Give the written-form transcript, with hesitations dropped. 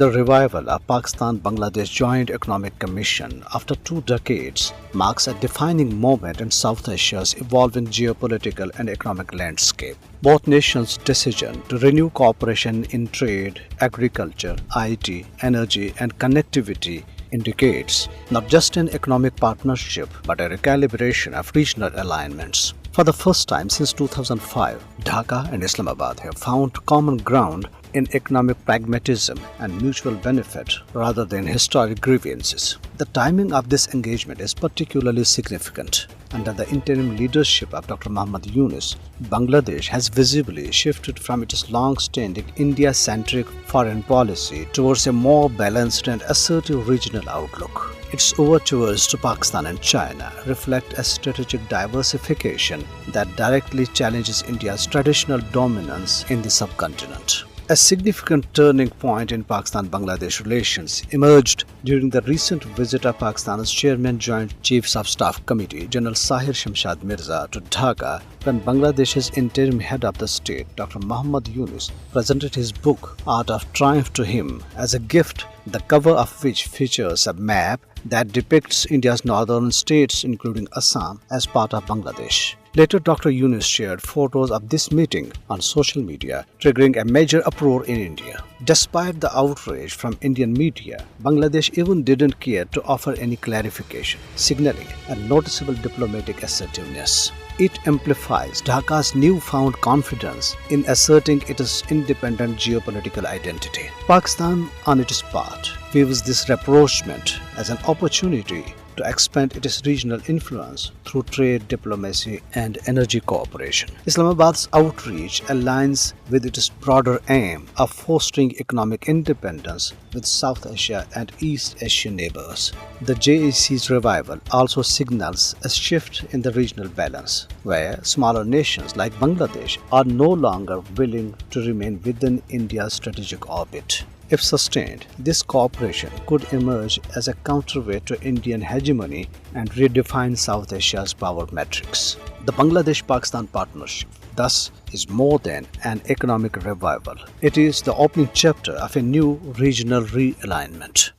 The revival of Pakistan-Bangladesh Joint Economic Commission after 2 decades marks a defining moment in South Asia's evolving geopolitical and economic landscape. Both nations' decision to renew cooperation in trade, agriculture, IT, energy, and connectivity indicates not just an economic partnership but a recalibration of regional alignments. For the first time since 2005, Dhaka and Islamabad have found common ground in economic pragmatism and mutual benefit rather than historic grievances. The timing of this engagement is particularly significant. Under the interim leadership of Dr. Muhammad Yunus, Bangladesh has visibly shifted from its long-standing India-centric foreign policy towards a more balanced and assertive regional outlook. Its overtures to Pakistan and China reflect a strategic diversification that directly challenges India's traditional dominance in the subcontinent. A significant turning point in Pakistan-Bangladesh relations emerged during the recent visit of Pakistan's Chairman Joint Chiefs of Staff Committee, General Sahir Shamshad Mirza, to Dhaka when Bangladesh's interim head of the state, Dr. Muhammad Yunus, presented his book Art of Triumph to him as a gift, the cover of which features a map that depicts India's northern states including Assam as part of Bangladesh. Later, Dr. Yunus shared photos of this meeting on social media, triggering a major uproar in India. Despite the outrage from Indian media, Bangladesh even didn't care to offer any clarification, signaling a noticeable diplomatic assertiveness. It amplifies Dhaka's newfound confidence in asserting its independent geopolitical identity. Pakistan, on its part, views this rapprochement as an opportunity to expand its regional influence through trade, diplomacy, and energy cooperation. Islamabad's outreach aligns with its broader aim of fostering economic independence with South Asia and East Asian neighbors. The JEC's revival also signals a shift in the regional balance, where smaller nations like Bangladesh are no longer willing to remain within India's strategic orbit. If sustained, this cooperation could emerge as a counterweight to Indian hegemony and redefine South Asia's power matrix. The Bangladesh-Pakistan partnership, thus, is more than an economic revival. It is the opening chapter of a new regional realignment.